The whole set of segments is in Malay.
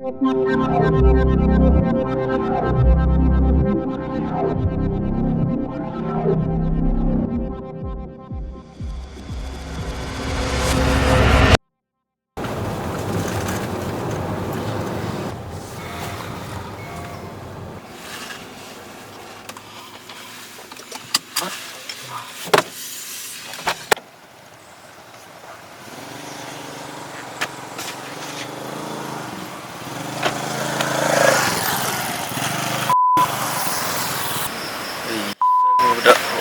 Budak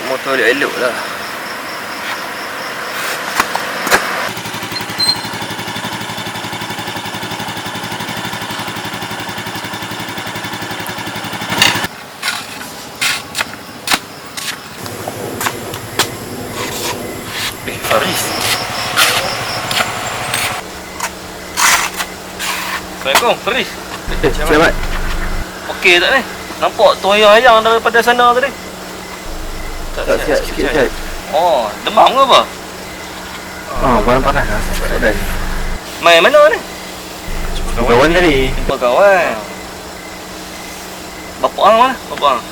motor dia elok lah. Faris. Assalamualaikum, Faris. Selamat. Okey tak ni? Nampak tu ayang-ayang daripada sana tadi? Tak siap sikit. Oh, demam ke apa? Badan panas lah. Badan. Main mana ni? Kawan tadi. Jumpa kawan. Bapak hang mana? Bapak hang?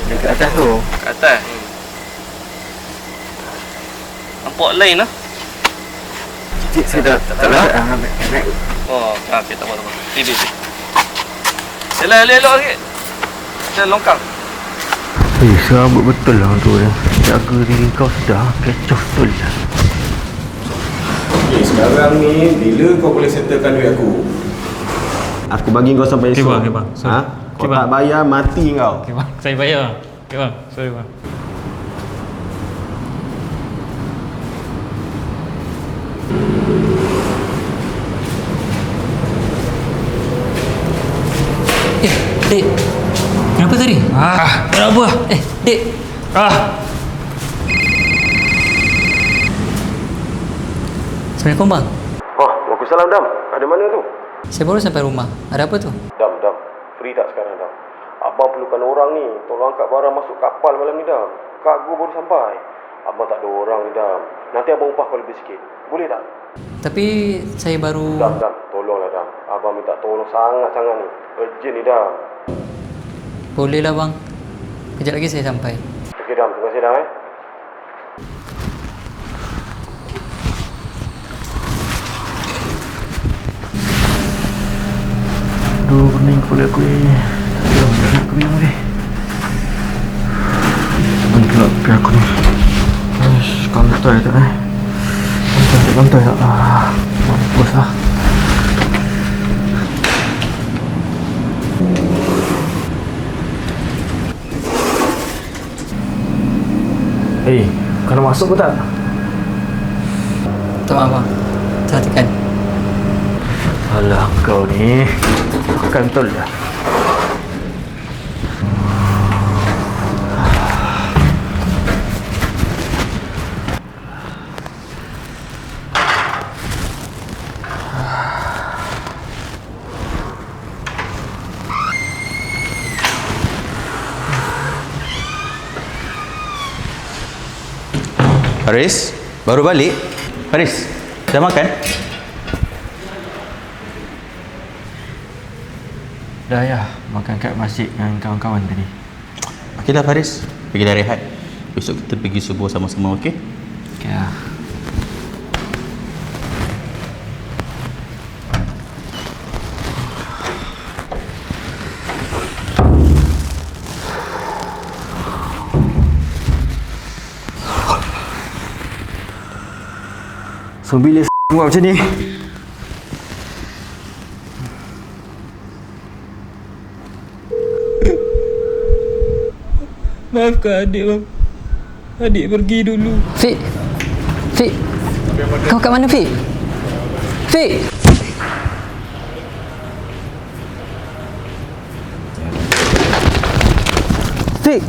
Dekat atas tu. Kat atas. Nampak lain lah. Saya tak nak. Oh, okey, tak apa. Pergi. Elok sikit. Kita longkang. Serabut betul lah tu dia. Jaga diri kau sudah. Kecoh betul lah. Okay, sekarang ni bila kau boleh settlekan duit aku? Aku bagi kau sampai esok. Okay, bang. Kau tak bayar, mati kau. Okay, bang. Saya bayar. Okay, bang. Sorry, bang. Dek, kenapa tadi? Kenapa? Dek. Assalamualaikum bang. Waalaikumsalam, Dam. Ada mana tu? Saya baru sampai rumah. Ada apa tu? Dam. Free tak sekarang, Dam? Abang perlukan orang ni. Tolong angkat barang masuk kapal malam ni, Dam. Kargo baru sampai. Abang tak ada orang ni, Dam. Nanti abang upah kau lebih sikit. Boleh tak? Tapi saya baru... Dam. Tolonglah, Dam. Abang minta tolong sangat-sangat ni. Urgent ni, Dam. Bolehlah bang. Kejap lagi saya sampai. Okey, Dam. Terima kasih, Dam. Aduh, pening kepala aku ni. Aku minum ni. Gelap kepala aku ni. Kantai tak ni. Kantai tak. Mampus lah. Kau nak masuk ke tak? Tak maaf bang. Perhatikan. Alah kau ni. Makan betul lah. Faris, baru balik? Faris, dah makan? Dah ya, makan kat masjid dengan kawan-kawan tadi. Okeylah Faris, pergilah rehat. Besok kita pergi subuh sama-sama, okey? Okey lah. So bila buat macam ni? Maafkan adik bang. Adik pergi dulu. Fik. Kau kat mana Fik? Fik. Fik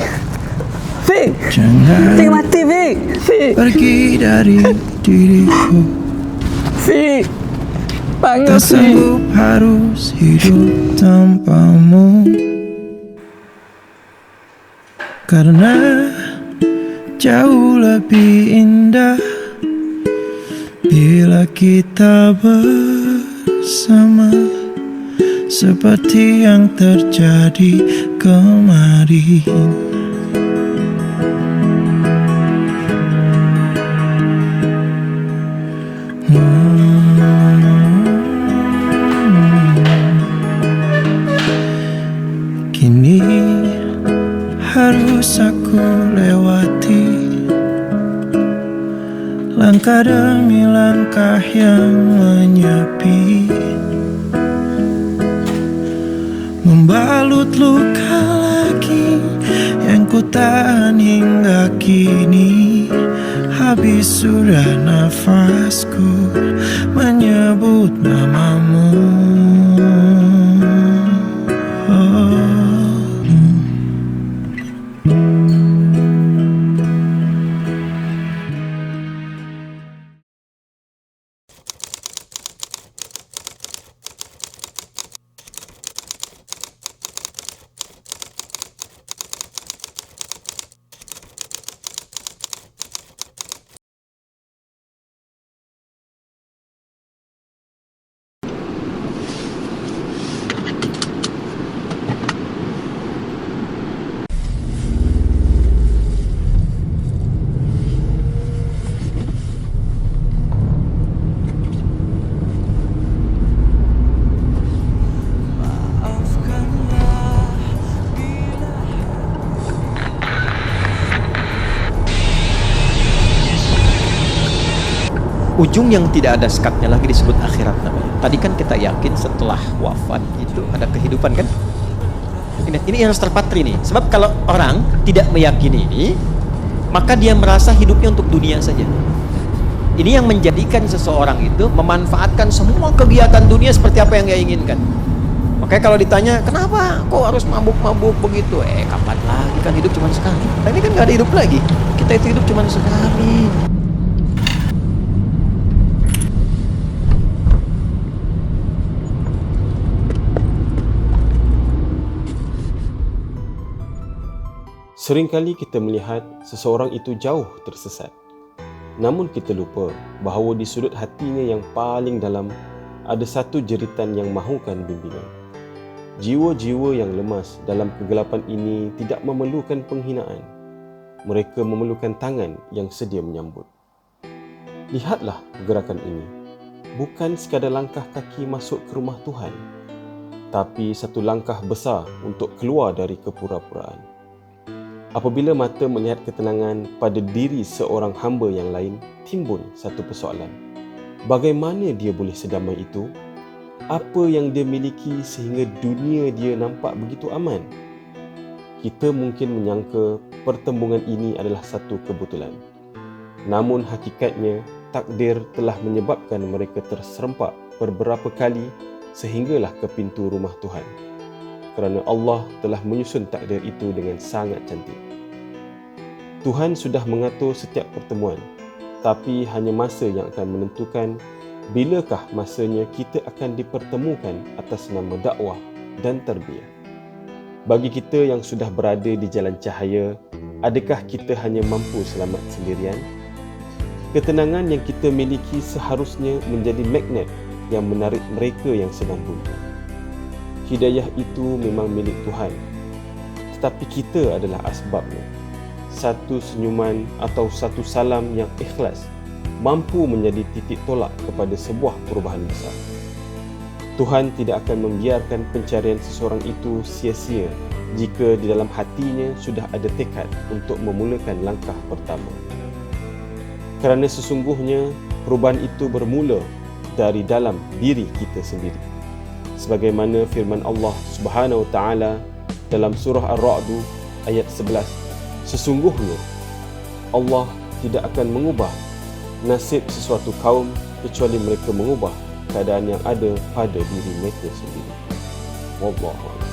mati Fik. Pergi dari diriku. Fik. Panggil Tak sanggup harus hidup tanpamu. Karena jauh lebih indah bila kita bersama. seperti yang terjadi kemarin. Kini harus aku lewati langkah demi langkah yang menyepi, membalut luka lagi yang ku tahan hingga kini. Habis sudah nafasku menyebut namamu. Ujung yang tidak ada sekatnya lagi disebut akhirat namanya. Tadi kan kita yakin setelah wafat itu ada kehidupan kan? Ini yang harus terpatri nih. Sebab kalau orang tidak meyakini ini, maka dia merasa hidupnya untuk dunia saja. Ini yang menjadikan seseorang itu memanfaatkan semua kegiatan dunia seperti apa yang dia inginkan. Makanya kalau ditanya, kenapa kok harus mabuk-mabuk begitu? Kapan lagi, kan hidup cuma sekali. Nah, ini kan gak ada hidup lagi. Kita itu hidup cuma sekali. Seringkali kita melihat seseorang itu jauh tersesat. Namun kita lupa bahawa di sudut hatinya yang paling dalam ada satu jeritan yang mahukan bimbingan. Jiwa-jiwa yang lemas dalam kegelapan ini tidak memerlukan penghinaan. Mereka memerlukan tangan yang sedia menyambut. Lihatlah pergerakan ini. Bukan sekadar langkah kaki masuk ke rumah Tuhan, tapi satu langkah besar untuk keluar dari kepura-puraan. Apabila mata melihat ketenangan pada diri seorang hamba yang lain, timbul satu persoalan. Bagaimana dia boleh sedamai itu? Apa yang dia miliki sehingga dunia dia nampak begitu aman? Kita mungkin menyangka pertembungan ini adalah satu kebetulan. Namun hakikatnya, takdir telah menyebabkan mereka terserempak beberapa kali sehinggalah ke pintu rumah Tuhan. Kerana Allah telah menyusun takdir itu dengan sangat cantik. Tuhan sudah mengatur setiap pertemuan, tapi hanya masa yang akan menentukan bilakah masanya kita akan dipertemukan atas nama dakwah dan tarbiyah. Bagi kita yang sudah berada di jalan cahaya, adakah kita hanya mampu selamat sendirian? Ketenangan yang kita miliki seharusnya menjadi magnet yang menarik mereka yang sedang buntu. Hidayah itu memang milik Tuhan, tetapi kita adalah asbabnya. Satu senyuman atau satu salam yang ikhlas mampu menjadi titik tolak kepada sebuah perubahan besar. Tuhan tidak akan membiarkan pencarian seseorang itu sia-sia jika di dalam hatinya sudah ada tekad untuk memulakan langkah pertama. Kerana sesungguhnya perubahan itu bermula dari dalam diri kita sendiri. Sebagaimana firman Allah Subhanahu wa taala dalam surah Ar-Ra'd ayat 11, sesungguhnya Allah tidak akan mengubah nasib sesuatu kaum kecuali mereka mengubah keadaan yang ada pada diri mereka sendiri. Wallahu a'lam.